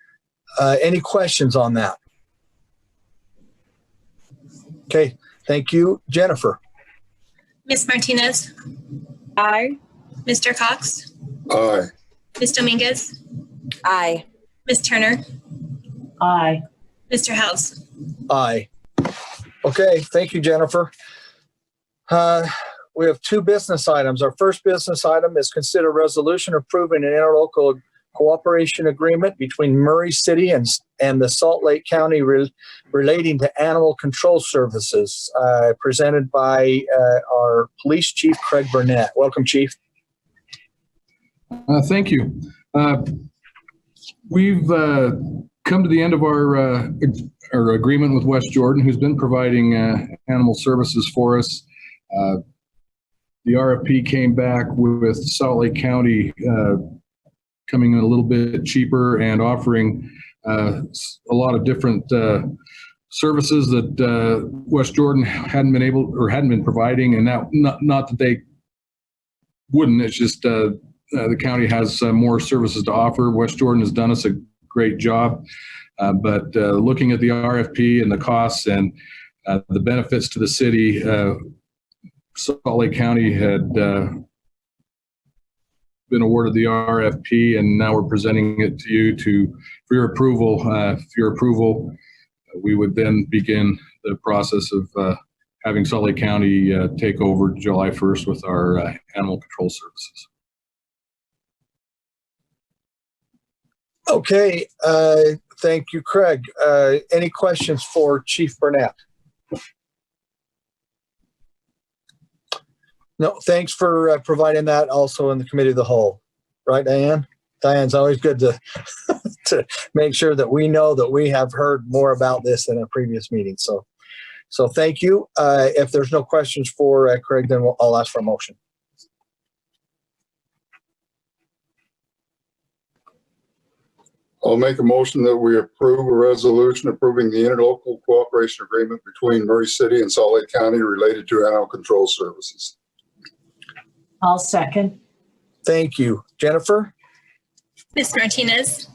Any questions on that? Okay, thank you. Jennifer? Ms. Martinez, Aye. Mr. Cox, Aye. Ms. Dominguez, Aye. Ms. Turner, Aye. Mr. House. Aye. Okay, thank you, Jennifer. We have two business items. Our first business item is consider resolution approving an interlocal cooperation agreement between Murray City and the Salt Lake County relating to animal control services, presented by our police chief, Craig Burnett. Welcome, Chief. Thank you. We've come to the end of our agreement with West Jordan, who's been providing animal services for us. The RFP came back with Salt Lake County coming in a little bit cheaper and offering a lot of different services that West Jordan hadn't been providing. And that not that they wouldn't, it's just the county has more services to offer. West Jordan has done us a great job, but looking at the RFP and the costs and the benefits to the city, Salt Lake County had been awarded the RFP, and now we're presenting it to you for your approval. We would then begin the process of having Salt Lake County take over July 1st with our animal control services. Okay, thank you, Craig. Any questions for Chief Burnett? No, thanks for providing that also in the committee of the whole. Right, Diane? Diane's always good to to make sure that we know that we have heard more about this in a previous meeting. So thank you. If there's no questions for Craig, then I'll ask for a motion. I'll make a motion that we approve a resolution approving the interlocal cooperation agreement between Murray City and Salt Lake County related to animal control services. I'll second. Thank you. Jennifer? Ms. Martinez,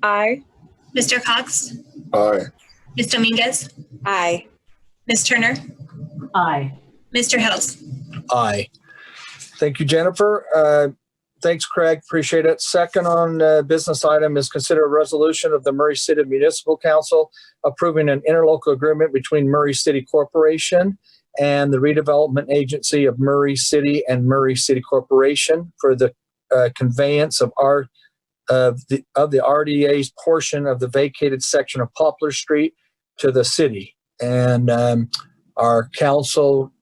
Aye. Mr. Cox, Aye. Ms. Dominguez, Aye. Ms. Turner, Aye. Mr. House. Aye. Thank you, Jennifer. Thanks, Craig. Appreciate it. Second on business item is consider a resolution of the Murray City Municipal Council approving an interlocal agreement between Murray City Corporation and the Redevelopment Agency of Murray City and Murray City Corporation for the conveyance of the RDA's portion of the vacated section of Poplar Street to the city. And our council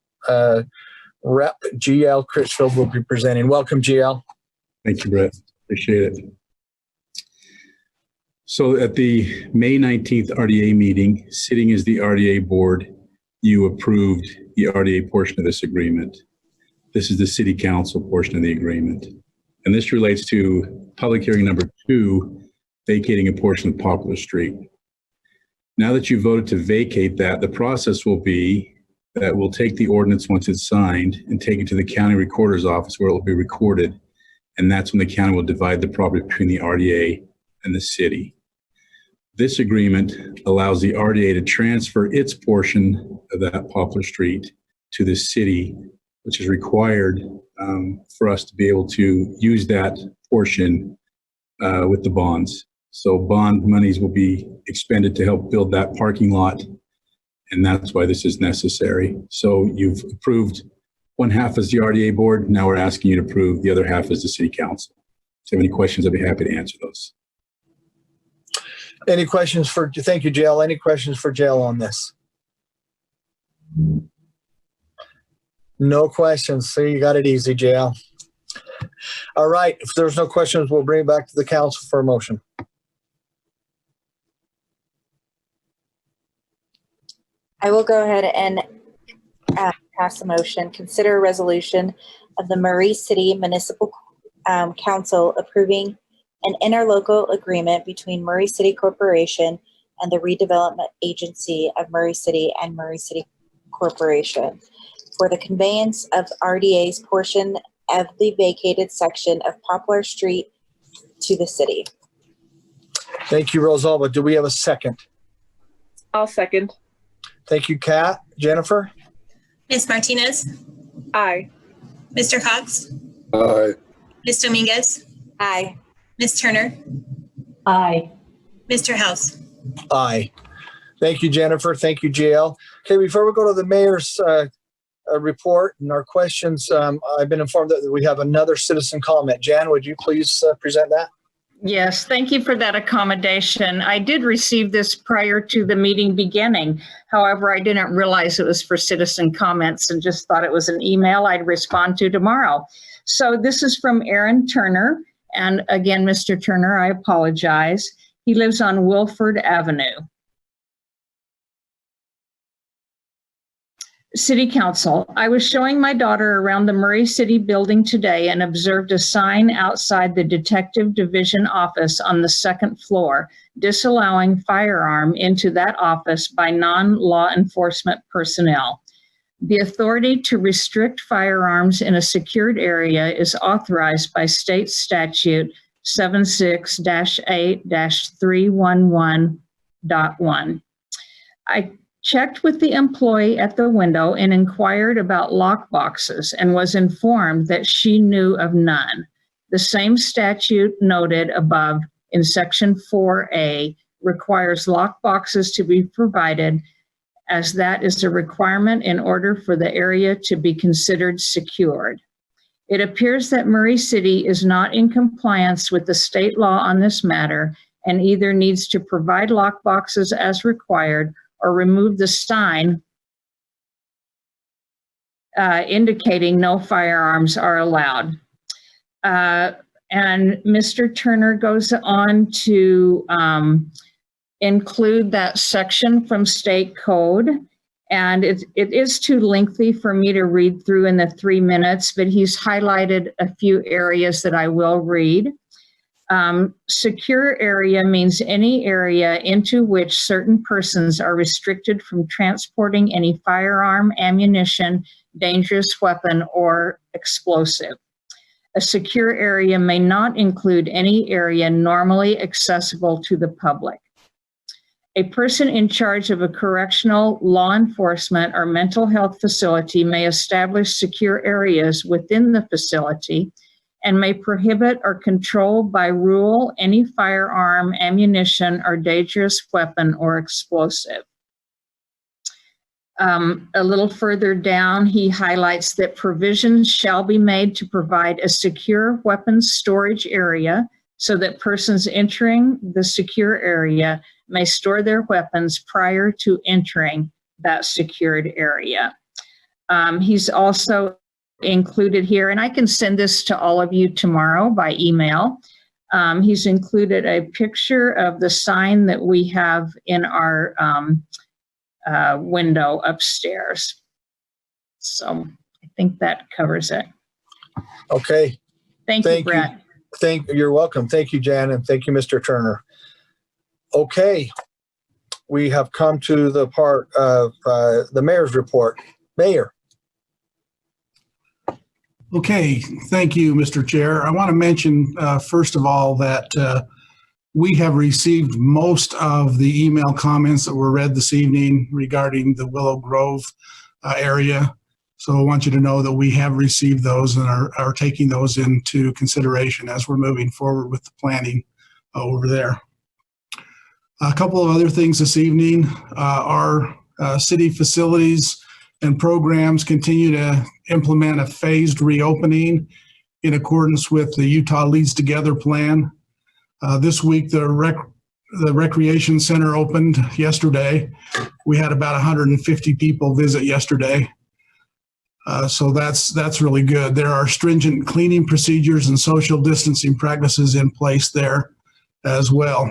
rep, GL Critchfield, will be presenting. Welcome, GL. Thank you, Brett. Appreciate it. So at the May 19th RDA meeting, sitting as the RDA board, you approved the RDA portion of this agreement. This is the city council portion of the agreement. And this relates to public hearing number 2, vacating a portion of Poplar Street. Now that you voted to vacate that, the process will be that we'll take the ordinance once it's signed and take it to the county recorder's office where it will be recorded. And that's when the county will divide the property between the RDA and the city. This agreement allows the RDA to transfer its portion of that Poplar Street to the city, which is required for us to be able to use that portion with the bonds. So bond monies will be expended to help build that parking lot, and that's why this is necessary. So you've approved one half as the RDA board. Now we're asking you to approve the other half as the city council. If you have any questions, I'd be happy to answer those. Any questions for, thank you, JL. Any questions for JL on this? No questions. So you got it easy, JL. All right. If there's no questions, we'll bring it back to the council for a motion. I will go ahead and pass the motion. Consider a resolution of the Murray City Municipal Council approving an interlocal agreement between Murray City Corporation and the Redevelopment Agency of Murray City and Murray City Corporation for the conveyance of RDA's portion of the vacated section of Poplar Street to the city. Thank you, Rosalba. Do we have a second? I'll second. Thank you, Kat. Jennifer? Ms. Martinez, Aye. Mr. Cox, Aye. Ms. Dominguez, Aye. Ms. Turner, Aye. Mr. House. Aye. Thank you, Jennifer. Thank you, JL. Okay, before we go to the mayor's report and our questions, I've been informed that we have another citizen comment. Jan, would you please present that? Yes, thank you for that accommodation. I did receive this prior to the meeting beginning. However, I didn't realize it was for citizen comments and just thought it was an email I'd respond to tomorrow. So this is from Aaron Turner. And again, Mr. Turner, I apologize. He lives on Wilford Avenue. City Council, I was showing my daughter around the Murray City building today and observed a sign outside the Detective Division office on the second floor, disallowing firearm into that office by non-law enforcement personnel. The authority to restrict firearms in a secured area is authorized by state statute 76-8-311.1. I checked with the employee at the window and inquired about lock boxes and was informed that she knew of none. The same statute noted above in Section 4A requires lock boxes to be provided, as that is a requirement in order for the area to be considered secured. It appears that Murray City is not in compliance with the state law on this matter and either needs to provide lock boxes as required or remove the sign indicating no firearms are allowed. And Mr. Turner goes on to include that section from state code. And it is too lengthy for me to read through in the 3 minutes, but he's highlighted a few areas that I will read. Secure area means any area into which certain persons are restricted from transporting any firearm, ammunition, dangerous weapon, or explosive. A secure area may not include any area normally accessible to the public. A person in charge of a correctional, law enforcement, or mental health facility may establish secure areas within the facility and may prohibit or control by rule any firearm, ammunition, or dangerous weapon or explosive. A little further down, he highlights that provisions shall be made to provide a secure weapons storage area so that persons entering the secure area may store their weapons prior to entering that secured area. He's also included here, and I can send this to all of you tomorrow by email. He's included a picture of the sign that we have in our window upstairs. So I think that covers it. Okay. Thank you, Brett. You're welcome. Thank you, Jan, and thank you, Mr. Turner. Okay. We have come to the part of the mayor's report. Mayor. Okay, thank you, Mr. Chair. I want to mention, first of all, that we have received most of the email comments that were read this evening regarding the Willow Grove area. So I want you to know that we have received those and are taking those into consideration as we're moving forward with the planning over there. A couple of other things this evening. Our city facilities and programs continue to implement a phased reopening in accordance with the Utah Leads Together plan. This week, the recreation center opened yesterday. We had about 150 people visit yesterday. So that's really good. There are stringent cleaning procedures and social distancing practices in place there as well.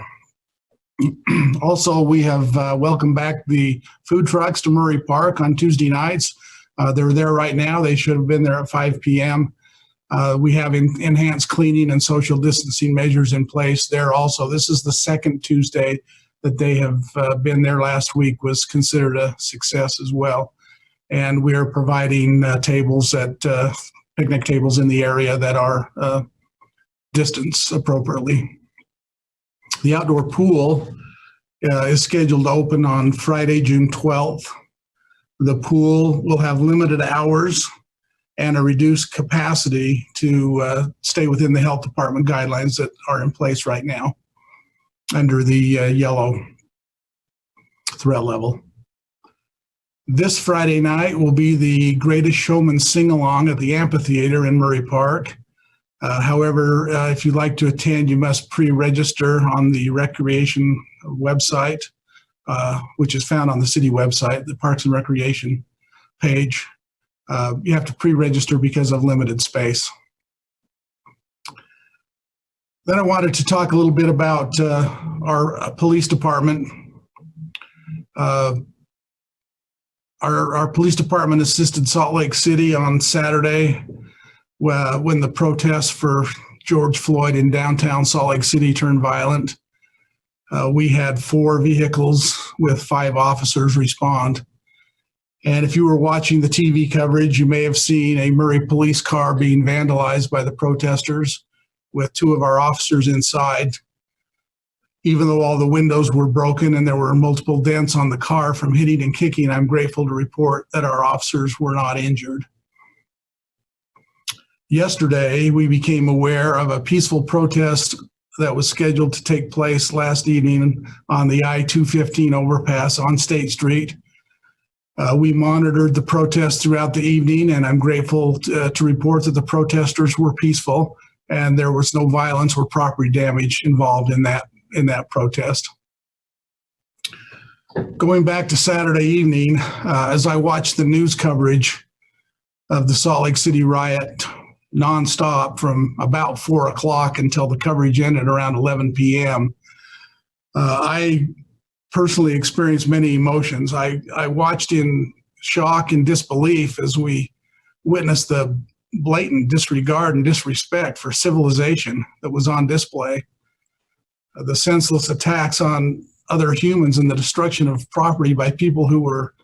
Also, we have welcomed back the food trucks to Murray Park on Tuesday nights. They're there right now. They should have been there at 5 p.m. We have enhanced cleaning and social distancing measures in place there also. This is the second Tuesday that they have been there. Last week was considered a success as well. And we are providing tables at picnic tables in the area that are distanced appropriately. The outdoor pool is scheduled to open on Friday, June 12th. The pool will have limited hours and a reduced capacity to stay within the health department guidelines that are in place right now under the yellow threat level. This Friday night will be the Greatest Showman sing-along at the amphitheater in Murray Park. However, if you'd like to attend, you must pre-register on the recreation website, which is found on the city website, the Parks and Recreation page. You have to pre-register because of limited space. Then I wanted to talk a little bit about our police department. Our police department assisted Salt Lake City on Saturday when the protests for George Floyd in downtown Salt Lake City turned violent. We had 4 vehicles with 5 officers respond. And if you were watching the TV coverage, you may have seen a Murray police car being vandalized by the protesters with 2 of our officers inside. Even though all the windows were broken and there were multiple dents on the car from hitting and kicking, I'm grateful to report that our officers were not injured. Yesterday, we became aware of a peaceful protest that was scheduled to take place last evening on the I-215 overpass on State Street. We monitored the protests throughout the evening, and I'm grateful to report that the protesters were peaceful and there was no violence or property damage involved in that protest. Going back to Saturday evening, as I watched the news coverage of the Salt Lake City riot nonstop from about 4 o'clock until the coverage ended around 11 p.m., I personally experienced many emotions. I watched in shock and disbelief as we witnessed the blatant disregard and disrespect for civilization that was on display. The senseless attacks on other humans and the destruction of property by people who were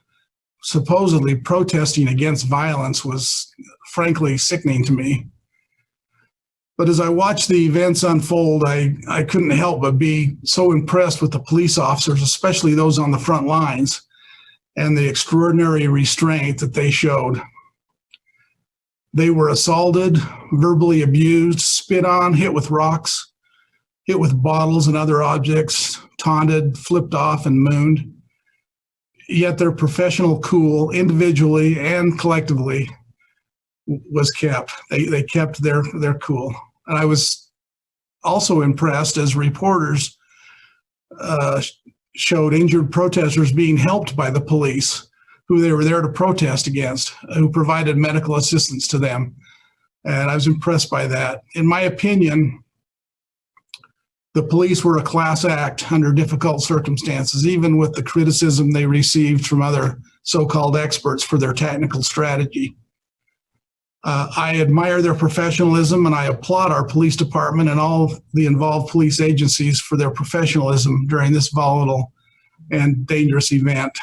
supposedly protesting against violence was frankly sickening to me. But as I watched the events unfold, I couldn't help but be so impressed with the police officers, especially those on the front lines, and the extraordinary restraint that they showed. They were assaulted, verbally abused, spit on, hit with rocks, hit with bottles and other objects, taunted, flipped off, and mooned. Yet their professional cool, individually and collectively, was kept. They kept their cool. And I was also impressed as reporters showed injured protesters being helped by the police, who they were there to protest against, who provided medical assistance to them. And I was impressed by that. In my opinion, the police were a class act under difficult circumstances, even with the criticism they received from other so-called experts for their technical strategy. I admire their professionalism, and I applaud our police department and all the involved police agencies for their professionalism during this volatile and dangerous event.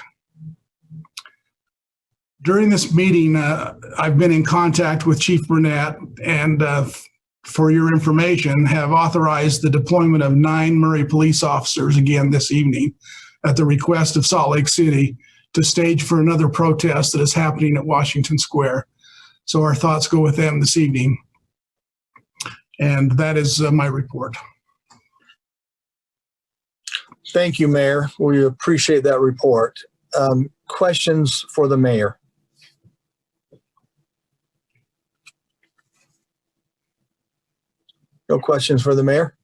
During this meeting, I've been in contact with Chief Burnett, and for your information, have authorized the deployment of 9 Murray police officers again this evening at the request of Salt Lake City to stage for another protest that is happening at Washington Square. So our thoughts go with them this evening. And that is my report. Thank you, Mayor. We appreciate that report. Questions for the mayor? No questions for the mayor?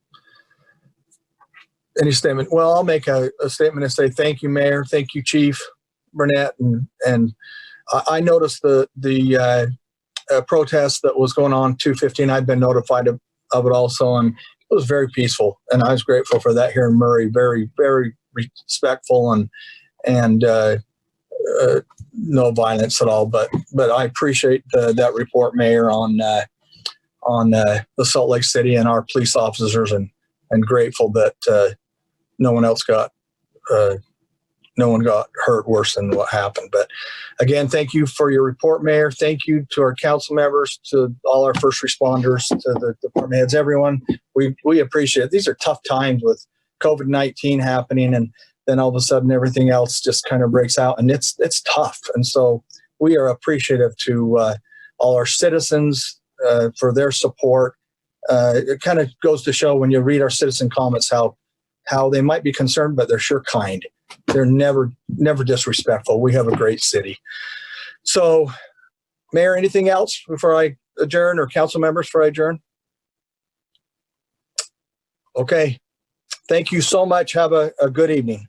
Any statement? Well, I'll make a statement and say thank you, Mayor. Thank you, Chief Burnett. And I noticed the protest that was going on 215. I've been notified of it also. I'm was very peaceful, and I was grateful for that here in Murray. Very, very respectful and no violence at all. But I appreciate that report, Mayor, on the Salt Lake City and our police officers, and grateful that no one got hurt worse than what happened. But again, thank you for your report, Mayor. Thank you to our council members, to all our first responders, to the department heads, everyone. We appreciate it. These are tough times with COVID-19 happening, and then all of a sudden everything else just kind of breaks out, and it's tough. And so we are appreciative to all our citizens for their support. It kind of goes to show when you read our citizen comments how they might be concerned, but they're sure kind. They're never disrespectful. We have a great city. So, Mayor, anything else before I adjourn, or council members before I adjourn? Okay. Thank you so much. Have a good evening.